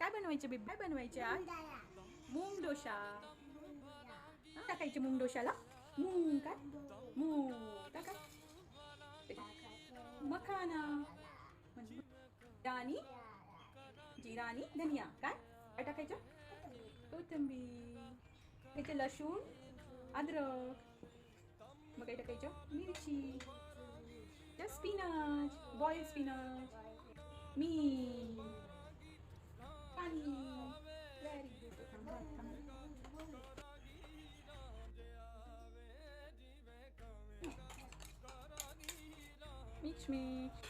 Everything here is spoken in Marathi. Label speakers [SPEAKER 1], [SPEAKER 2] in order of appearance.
[SPEAKER 1] काय बनवायचे बेबी? काय बनवायचे आज? मूग डोसा. टाकायचे मूग डोशाला. मूग काय? मूग टाका. मखाना. आणि जिरा आणि धनिया. काय टाकायचं? कोथिंबीर. टाकायचं लसूण, अद्रक. मग काय टाकायचं? मिरची. Spinach, boil spinach. मीठ. पाणी. Very good. Mix mix.